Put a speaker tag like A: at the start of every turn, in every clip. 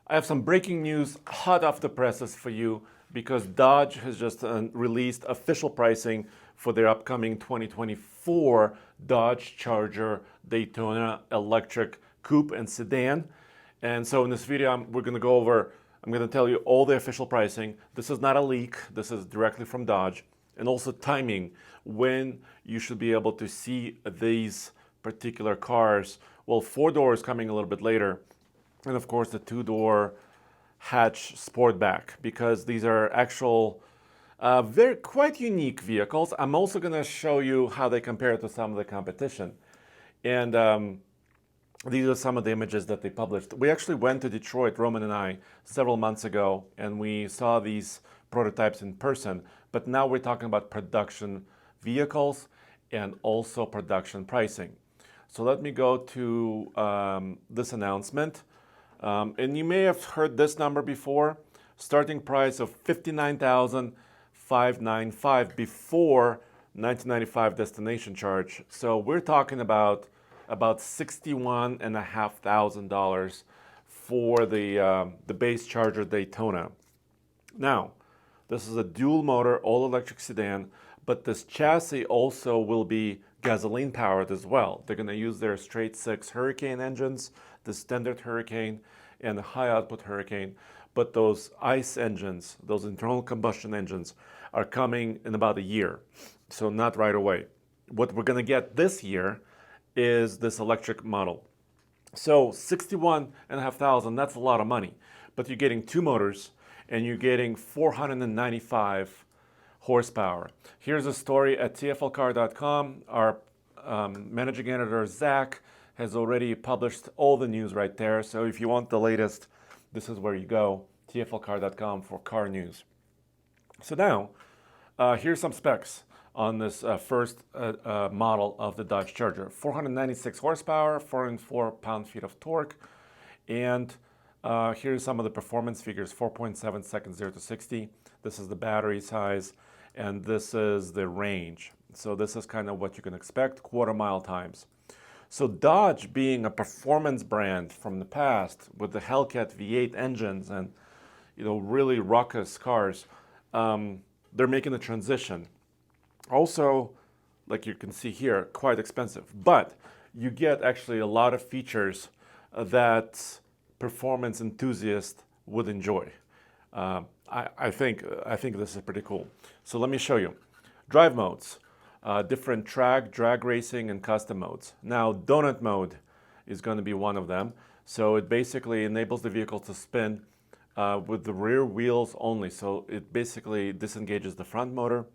A: I have some breaking news hot off the presses for you because Dodge has just released official pricing for their upcoming 2024 Dodge Charger Daytona electric coupe and sedan. And so in this video, I'm going to tell you all the official pricing. This is not a leak, this is directly from Dodge. And also timing, when you should be able to see these particular cars. Well, four-door is coming a little bit later. And of course, the two-door hatch Sportback, because these are actual, very quite unique vehicles. I'm also going to show you how they compare to some of the competition. And these are some of the images that they published. We actually went to Detroit, Roman and I, several months ago, and we saw these prototypes in person. But now we're talking about production vehicles and also production pricing. So let me go to this announcement. And you may have heard this number before. Starting price of $59,595 before 1995 destination charge. So we're talking about $61,500 for the base Charger Daytona. Now, this is a dual motor, all electric sedan, but this chassis also will be gasoline powered as well. They're going to use their straight six Hurricane engines, the standard Hurricane and the high output Hurricane. But those ICE engines, those internal combustion engines, are coming in about a year, so not right away. What we're going to get this year is this electric model. So $61,500, that's a lot of money, but you're getting two motors and you're getting 495 horsepower. Here's a story at TFLcar.com. Our managing editor, Zach, has already published all the news right there. So if you want the latest, this is where you go, TFLcar.com for car news. So now, here's some specs on this first model of the Dodge Charger. 496 horsepower, 404 pound-feet of torque, and here's some of the performance figures, 4.7 seconds 0 to 60. This is the battery size, and this is the range. So this is kind of what you can expect, quarter-mile times. So Dodge, being a performance brand from the past with the Hellcat V8 engines and really raucous cars, they're making the transition. Also, like you can see here, quite expensive, but you get actually a lot of features that performance enthusiasts would enjoy. I think this is pretty cool. So let me show you. Drive modes, different track, drag racing, and custom modes. Now, donut mode is going to be one of them. So it basically enables the vehicle to spin with the rear wheels only. So it basically disengages the front motor.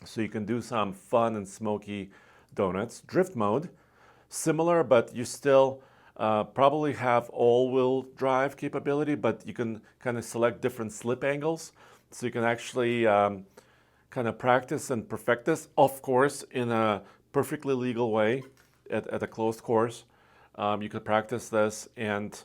A: So you can do some fun and smoky donuts. Drift mode, similar, but you still probably have all-wheel drive capability, but you can kind of select different slip angles. So you can actually kind of practice and perfect this, of course, in a perfectly legal way at a closed course. You could practice this and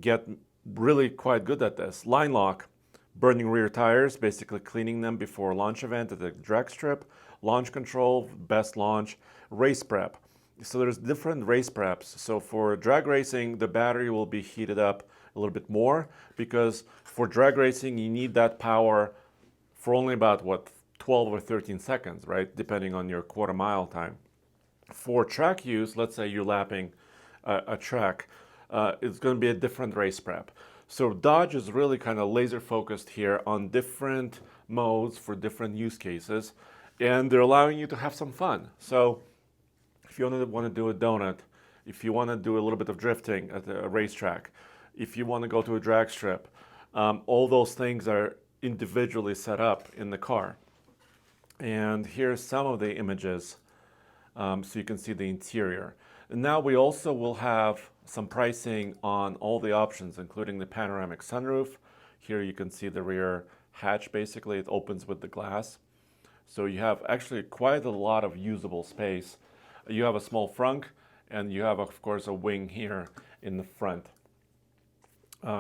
A: get really quite good at this. Line lock, burning rear tires, basically cleaning them before launch event at the drag strip. Launch control, best launch. Race prep. So there's different race preps. So for drag racing, the battery will be heated up a little bit more because for drag racing, you need that power for only about, 12 or 13 seconds, right? Depending on your quarter-mile time. For track use, let's say you're lapping a track, it's going to be a different race prep. So Dodge is really kind of laser focused here on different modes for different use cases, and they're allowing you to have some fun. So if you want to do a donut, if you want to do a little bit of drifting at a racetrack, if you want to go to a drag strip, all those things are individually set up in the car. And here's some of the images so you can see the interior. And now we also will have some pricing on all the options, including the panoramic sunroof. Here you can see the rear hatch, basically. It opens with the glass. So you have actually quite a lot of usable space. You have a small frunk, and you have, of course, a wing here in the front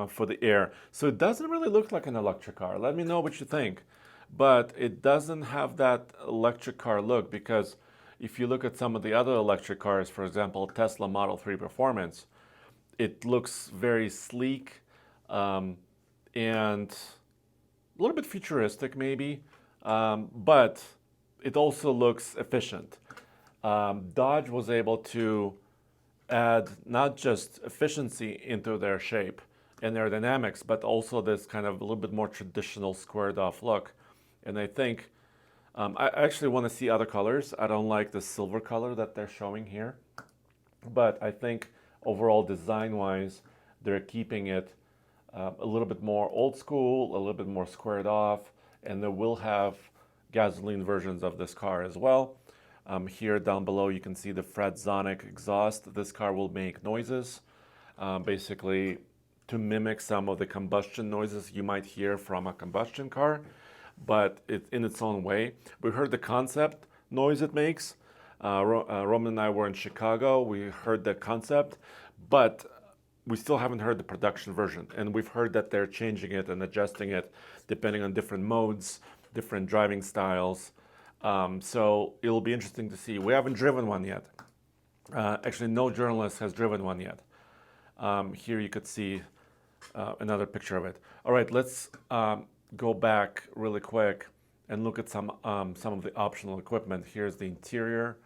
A: for the air. So it doesn't really look like an electric car. Let me know what you think. But it doesn't have that electric car look, because if you look at some of the other electric cars, for example, Tesla Model 3 Performance, it looks very sleek and a little bit futuristic maybe, but it also looks efficient. Dodge was able to add not just efficiency into their shape and aerodynamics, but also this kind of a little bit more traditional squared off look. And I think I actually want to see other colors. I don't like the silver color that they're showing here, but I think overall design wise, they're keeping it a little bit more old school, a little bit more squared off, and they will have gasoline versions of this car as well. Here down below you can see the Fredzonic exhaust. This car will make noises, basically to mimic some of the combustion noises you might hear from a combustion car, but it's in its own way. We heard the concept noise it makes. Roman and I were in Chicago. We heard the concept, but we still haven't heard the production version. And we've heard that they're changing it and adjusting it depending on different modes, different driving styles. So it'll be interesting to see. We haven't driven one yet. Actually, no journalist has driven one yet. Here you could see another picture of it. All right, let's go back really quick and look at some of the optional equipment. Here's the interior.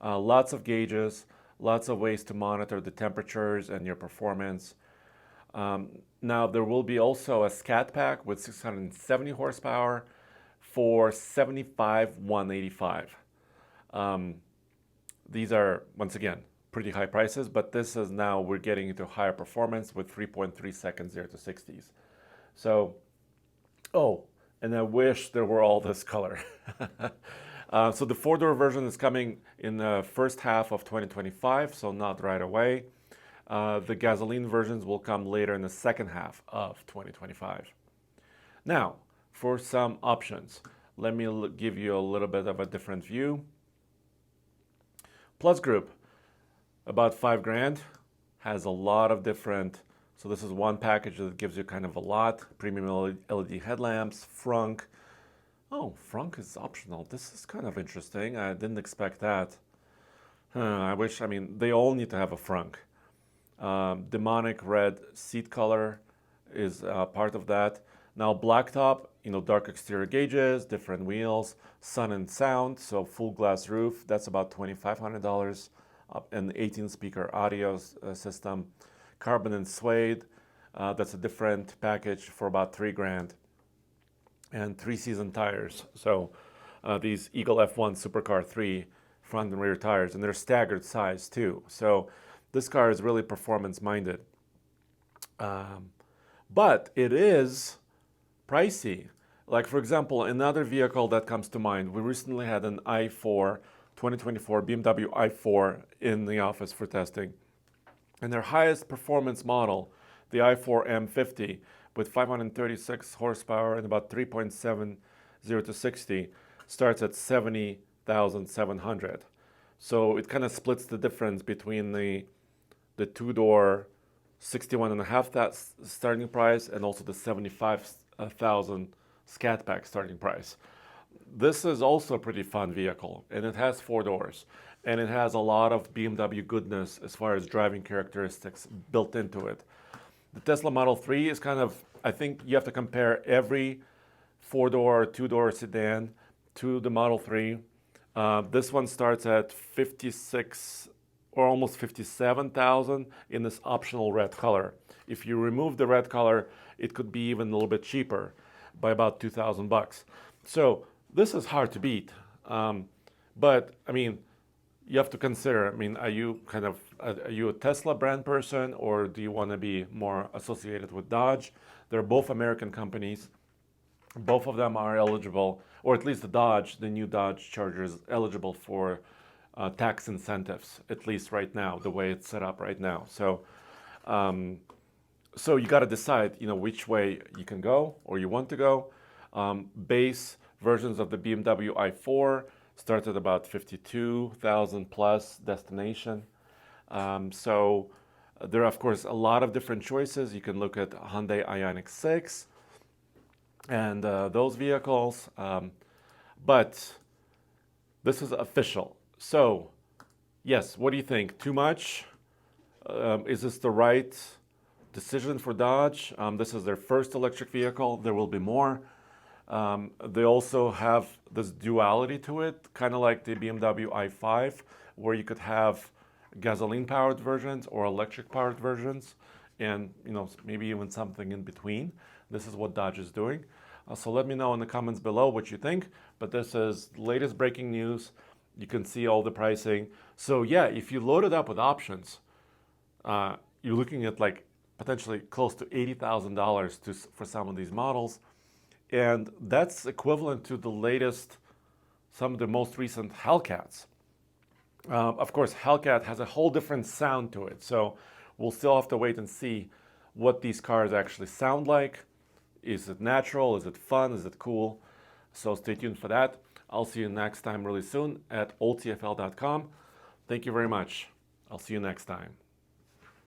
A: Lots of gauges, lots of ways to monitor the temperatures and your performance. Now there will be also a scat pack with 670 horsepower for $75,185. These are, once again, pretty high prices, but this is now we're getting into higher performance with 3.3 seconds 0 to 60s. So, oh, and I wish there were all this color. So the four-door version is coming in the first half of 2025, so not right away. The gasoline versions will come later in the second half of 2025. Now, for some options, let me give you a little bit of a different view. Plus Group, about $5,000, has a lot of different. So this is one package that gives you kind of a lot. Premium LED headlamps, frunk. Oh, frunk is optional. This is kind of interesting. I didn't expect that. I mean, they all need to have a frunk. Demonic red seat color is part of that. Now, blacktop, dark exterior gauges, different wheels, sun and sound, so full glass roof, that's about $2,500. An 18-speaker audio system. Carbon and suede, that's a different package for about $3,000. And 3-season tires. So these Eagle F1 Supercar 3 front and rear tires, and they're staggered size too. So this car is really performance minded. But it is pricey. Like, for example, another vehicle that comes to mind, we recently had an i4, 2024 BMW i4 in the office for testing. And their highest performance model, the i4 M50, with 536 horsepower and about 3.70 to 60, starts at $70,700. So it kind of splits the difference between the two-door 61.5 starting price and also the 75,000 Scat Pack starting price. This is also a pretty fun vehicle, and it has 4 doors, and it has a lot of BMW goodness as far as driving characteristics built into it. The Tesla Model 3 is kind of, I think you have to compare every 4-door or 2-door sedan to the Model 3. This one starts at 56 or almost 57,000 in this optional red color. If you remove the red color, it could be even a little bit cheaper by about $2,000. So this is hard to beat. But I mean, you have to consider, are you a Tesla brand person, or do you want to be more associated with Dodge? They're both American companies. Both of them are eligible, or at least the new Dodge Charger is eligible for tax incentives, at least right now, the way it's set up right now. So you got to decide, which way you can go or you want to go. Base versions of the BMW i4 starts at about 52,000 plus destination. So there are, of course, a lot of different choices. You can look at Hyundai Ioniq 6 and those vehicles. But this is official. So, yes, what do you think? Too much? Is this the right decision for Dodge. This is their first electric vehicle. There will be more. They also have this duality to it, kind of like the BMW i5, where you could have gasoline-powered versions or electric-powered versions, and maybe even something in between. This is what Dodge is doing. So let me know in the comments below what you think. But this is latest breaking news. You can see all the pricing. So yeah, if you load it up with options, you're looking at like potentially close to $80,000 for some of these models. And that's equivalent to the latest, some of the most recent Hellcats. Of course, Hellcat has a whole different sound to it. So we'll still have to wait and see what these cars actually sound like. Is it natural? Is it fun? Is it cool? So stay tuned for that. I'll see you next time really soon at oldtfl.com. Thank you very much. I'll see you next time.